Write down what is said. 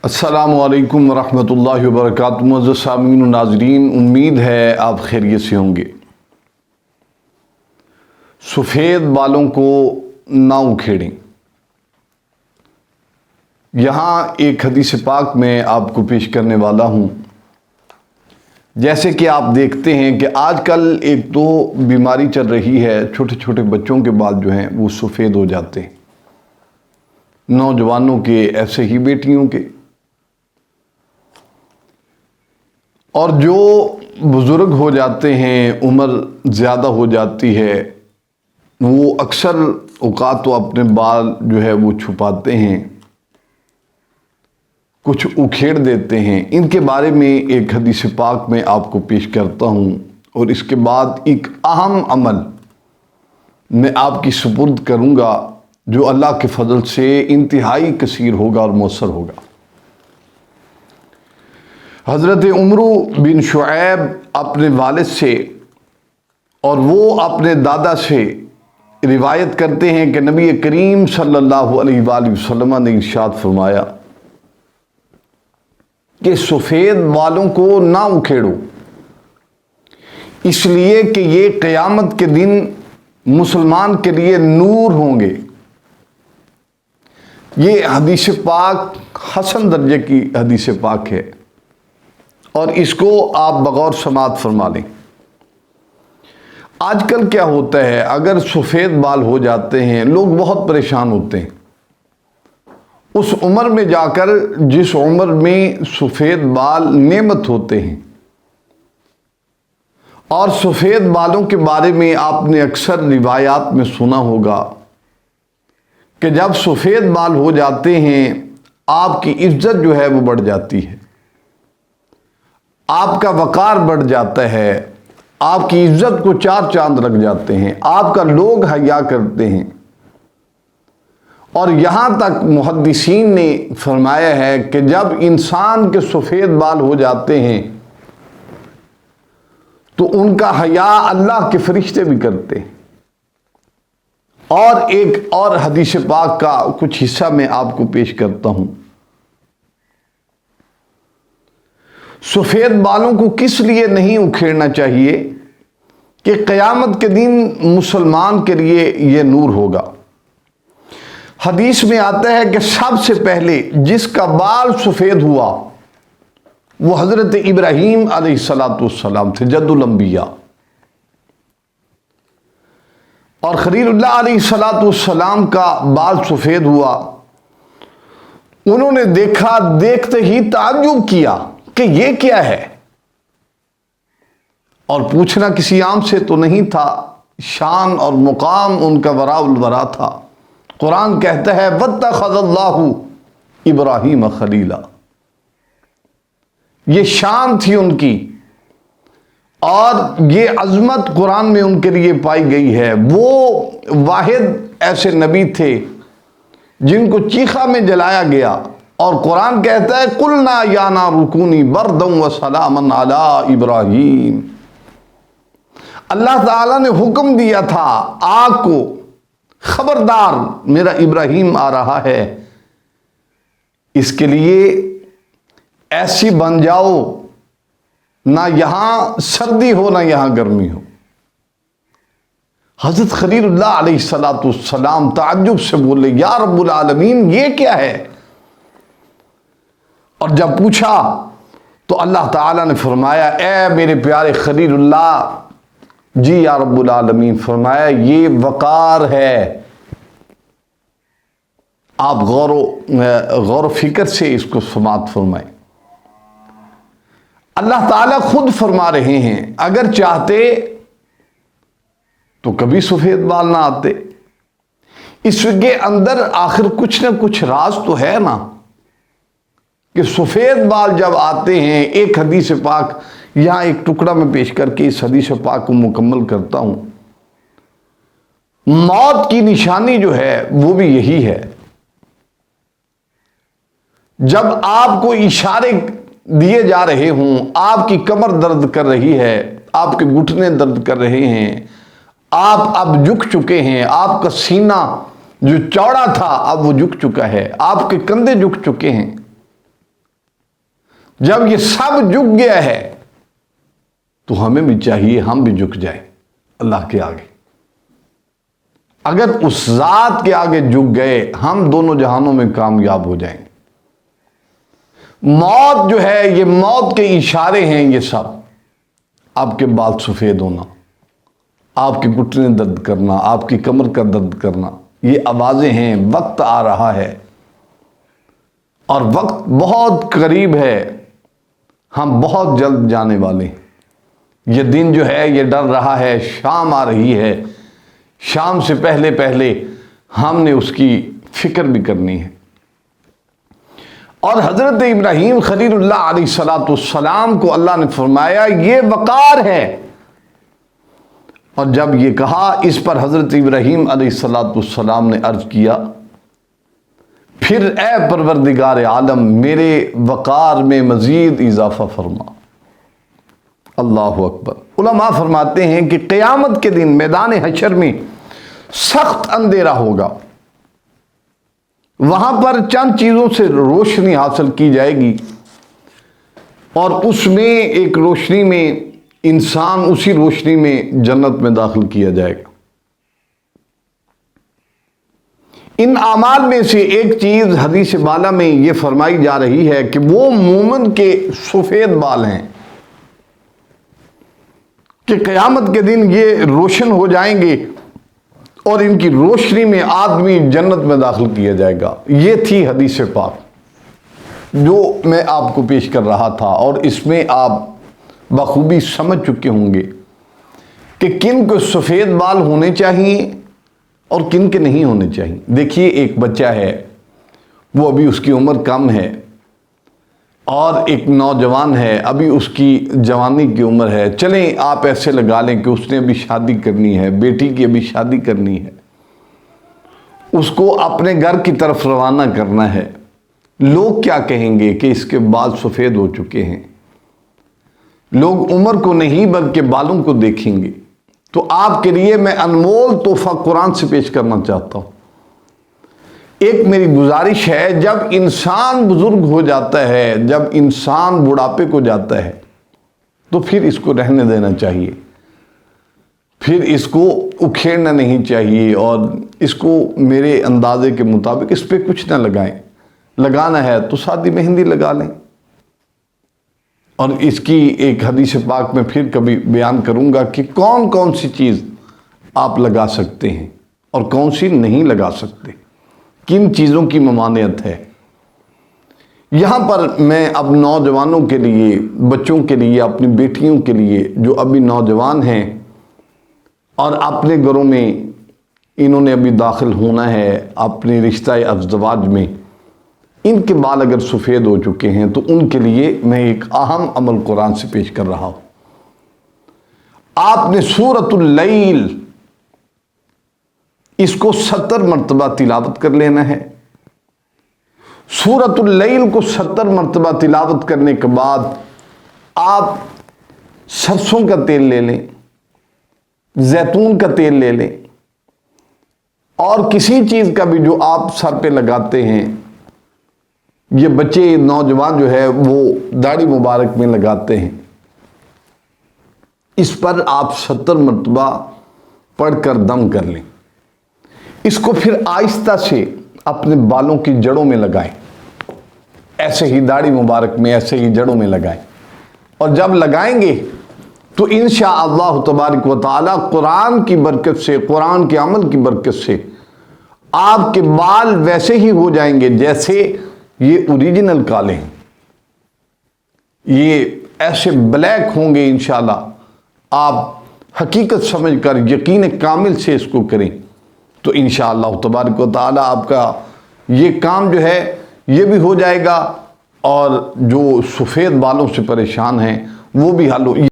السلام علیکم ورحمۃ اللہ وبرکاتہ۔ معزز سامعین و ناظرین، امید ہے آپ خیریت سے ہوں گے۔ سفید بالوں کو نہ اکھیڑیں۔ یہاں ایک حدیث پاک میں آپ کو پیش کرنے والا ہوں۔ جیسے کہ آپ دیکھتے ہیں کہ آج کل ایک تو بیماری چل رہی ہے، چھوٹے چھوٹے بچوں کے بال جو ہیں وہ سفید ہو جاتے ہیں، نوجوانوں کے، ایسے ہی بیٹیوں کے، اور جو بزرگ ہو جاتے ہیں، عمر زیادہ ہو جاتی ہے، وہ اکثر اوقات تو اپنے بال جو ہے وہ چھپاتے ہیں، کچھ اکھیڑ دیتے ہیں۔ ان کے بارے میں ایک حدیث پاک میں آپ کو پیش کرتا ہوں، اور اس کے بعد ایک اہم عمل میں آپ کی سپرد کروں گا جو اللہ کے فضل سے انتہائی کثیر ہوگا اور مؤثر ہوگا۔ حضرت عمرو بن شعیب اپنے والد سے اور وہ اپنے دادا سے روایت کرتے ہیں کہ نبی کریم صلی اللہ علیہ وآلہ وسلم نے ارشاد فرمایا کہ سفید بالوں کو نہ اکھیڑو، اس لیے کہ یہ قیامت کے دن مسلمان کے لیے نور ہوں گے۔ یہ حدیث پاک حسن درجے کی حدیث پاک ہے، اور اس کو آپ بغور سماعت فرما لیں۔ آج کل کیا ہوتا ہے، اگر سفید بال ہو جاتے ہیں لوگ بہت پریشان ہوتے ہیں۔ اس عمر میں جا کر جس عمر میں سفید بال نعمت ہوتے ہیں، اور سفید بالوں کے بارے میں آپ نے اکثر روایات میں سنا ہوگا کہ جب سفید بال ہو جاتے ہیں آپ کی عزت جو ہے وہ بڑھ جاتی ہے، آپ کا وقار بڑھ جاتا ہے، آپ کی عزت کو چار چاند لگ جاتے ہیں، آپ کا لوگ حیا کرتے ہیں۔ اور یہاں تک محدثین نے فرمایا ہے کہ جب انسان کے سفید بال ہو جاتے ہیں تو ان کا حیا اللہ کے فرشتے بھی کرتے ہیں۔ اور ایک اور حدیث پاک کا کچھ حصہ میں آپ کو پیش کرتا ہوں۔ سفید بالوں کو کس لیے نہیں اکھیڑنا چاہیے؟ کہ قیامت کے دن مسلمان کے لیے یہ نور ہوگا۔ حدیث میں آتا ہے کہ سب سے پہلے جس کا بال سفید ہوا وہ حضرت ابراہیم علیہ السلام تھے، جد الانبیاء۔ اور خلیل اللہ علیہ السلام کا بال سفید ہوا، انہوں نے دیکھا، دیکھتے ہی تعجب کیا کہ یہ کیا ہے، اور پوچھنا کسی عام سے تو نہیں تھا، شان اور مقام ان کا وراء الورا تھا۔ قرآن کہتا ہے وَاتَّخَذَ اللَّهُ ابراہیم خلیلا، یہ شان تھی ان کی، اور یہ عظمت قرآن میں ان کے لیے پائی گئی ہے۔ وہ واحد ایسے نبی تھے جن کو چیخا میں جلایا گیا، اور قرآن کہتا ہے قُلْنَا يَا نَارُ كُونِي بَرْدًا وَسَلَامًا عَلَىٰ إِبْرَاهِيمَ۔ اللہ تعالیٰ نے حکم دیا تھا آگ کو، خبردار میرا ابراہیم آ رہا ہے، اس کے لیے ایسی بن جاؤ نہ یہاں سردی ہو نہ یہاں گرمی ہو۔ حضرت خلیل اللہ علیہ السلام تعجب سے بولے یا رب العالمین یہ کیا ہے؟ اور جب پوچھا تو اللہ تعالیٰ نے فرمایا اے میرے پیارے خلیل اللہ، جی یا رب العالمین، فرمایا یہ وقار ہے۔ آپ غور و فکر سے اس کو سماعت فرمائیں۔ اللہ تعالیٰ خود فرما رہے ہیں اگر چاہتے تو کبھی سفید بال نہ آتے۔ اس کے اندر آخر کچھ نہ کچھ راز تو ہے نا، کہ سفید بال جب آتے ہیں، ایک حدیث پاک یہاں ایک ٹکڑا میں پیش کر کے اس حدیث پاک کو مکمل کرتا ہوں۔ موت کی نشانی جو ہے وہ بھی یہی ہے، جب آپ کو اشارے دیے جا رہے ہوں، آپ کی کمر درد کر رہی ہے، آپ کے گھٹنے درد کر رہے ہیں، آپ اب جھک چکے ہیں، آپ کا سینہ جو چوڑا تھا اب وہ جھک چکا ہے، آپ کے کندھے جھک چکے ہیں، جب یہ سب جھک گیا ہے تو ہمیں بھی چاہیے ہم بھی جھک جائیں اللہ کے آگے۔ اگر اس ذات کے آگے جھک گئے ہم دونوں جہانوں میں کامیاب ہو جائیں گے۔ موت جو ہے یہ موت کے اشارے ہیں، یہ سب آپ کے بال سفید ہونا، آپ کے گھٹنے درد کرنا، آپ کی کمر کا درد کرنا، یہ آوازیں ہیں۔ وقت آ رہا ہے اور وقت بہت قریب ہے، ہم بہت جلد جانے والے ہیں۔ یہ دن جو ہے یہ ڈر رہا ہے، شام آ رہی ہے، شام سے پہلے پہلے ہم نے اس کی فکر بھی کرنی ہے۔ اور حضرت ابراہیم خلیل اللہ علیہ السلام کو اللہ نے فرمایا یہ وقار ہے، اور جب یہ کہا اس پر حضرت ابراہیم علیہ السلام نے عرض کیا پھر اے پروردگار عالم میرے وقار میں مزید اضافہ فرما۔ اللہ اکبر۔ علماء فرماتے ہیں کہ قیامت کے دن میدان حشر میں سخت اندھیرا ہوگا، وہاں پر چند چیزوں سے روشنی حاصل کی جائے گی، اور اس میں ایک روشنی میں انسان اسی روشنی میں جنت میں داخل کیا جائے گا۔ ان اعمال میں سے ایک چیز حدیث بالا میں یہ فرمائی جا رہی ہے کہ وہ مومن کے سفید بال ہیں کہ قیامت کے دن یہ روشن ہو جائیں گے اور ان کی روشنی میں آدمی جنت میں داخل کیا جائے گا۔ یہ تھی حدیث پاک جو میں آپ کو پیش کر رہا تھا، اور اس میں آپ بخوبی سمجھ چکے ہوں گے کہ کن کو سفید بال ہونے چاہیے اور کن کے نہیں ہونے چاہیے۔ دیکھیے ایک بچہ ہے، وہ ابھی اس کی عمر کم ہے، اور ایک نوجوان ہے ابھی اس کی جوانی کی عمر ہے۔ چلیں آپ ایسے لگا لیں کہ اس نے ابھی شادی کرنی ہے، بیٹی کی ابھی شادی کرنی ہے، اس کو اپنے گھر کی طرف روانہ کرنا ہے۔ لوگ کیا کہیں گے کہ اس کے بال سفید ہو چکے ہیں، لوگ عمر کو نہیں بلکہ بالوں کو دیکھیں گے۔ تو آپ کے لیے میں انمول تحفہ قرآن سے پیش کرنا چاہتا ہوں۔ ایک میری گزارش ہے، جب انسان بزرگ ہو جاتا ہے، جب انسان بڑھاپے کو جاتا ہے تو پھر اس کو رہنے دینا چاہیے، پھر اس کو اکھیڑنا نہیں چاہیے، اور اس کو میرے اندازے کے مطابق اس پہ کچھ نہ لگائیں۔ لگانا ہے تو سادی مہندی لگا لیں، اور اس کی ایک حدیث پاک میں پھر کبھی بیان کروں گا کہ کون کون سی چیز آپ لگا سکتے ہیں اور کون سی نہیں لگا سکتے، کن چیزوں کی ممانعت ہے۔ یہاں پر میں اب نوجوانوں کے لیے، بچوں کے لیے، اپنی بیٹیوں کے لیے جو ابھی نوجوان ہیں اور اپنے گھروں میں انہوں نے ابھی داخل ہونا ہے اپنے رشتہ ازدواج میں، ان کے بال اگر سفید ہو چکے ہیں تو ان کے لیے میں ایک اہم عمل قرآن سے پیش کر رہا ہوں۔ آپ نے سورۃ اللیل اس کو 70 مرتبہ تلاوت کر لینا ہے۔ سورۃ اللیل کو 70 مرتبہ تلاوت کرنے کے بعد آپ سرسوں کا تیل لے لیں، زیتون کا تیل لے لیں، اور کسی چیز کا بھی جو آپ سر پہ لگاتے ہیں، یہ بچے نوجوان جو ہے وہ داڑھی مبارک میں لگاتے ہیں، اس پر آپ 70 مرتبہ پڑھ کر دم کر لیں۔ اس کو پھر آہستہ سے اپنے بالوں کی جڑوں میں لگائیں، ایسے ہی داڑھی مبارک میں، ایسے ہی جڑوں میں لگائیں، اور جب لگائیں گے تو انشاءاللہ تبارک و تعالی قرآن کی برکت سے، قرآن کے عمل کی برکت سے آپ کے بال ویسے ہی ہو جائیں گے جیسے یہ اوریجنل کالے ہیں، یہ ایسے بلیک ہوں گے انشاءاللہ۔ آپ حقیقت سمجھ کر یقین کامل سے اس کو کریں تو انشاءاللہ تبارک و تعالی آپ کا یہ کام جو ہے یہ بھی ہو جائے گا، اور جو سفید بالوں سے پریشان ہیں وہ بھی حل ہو۔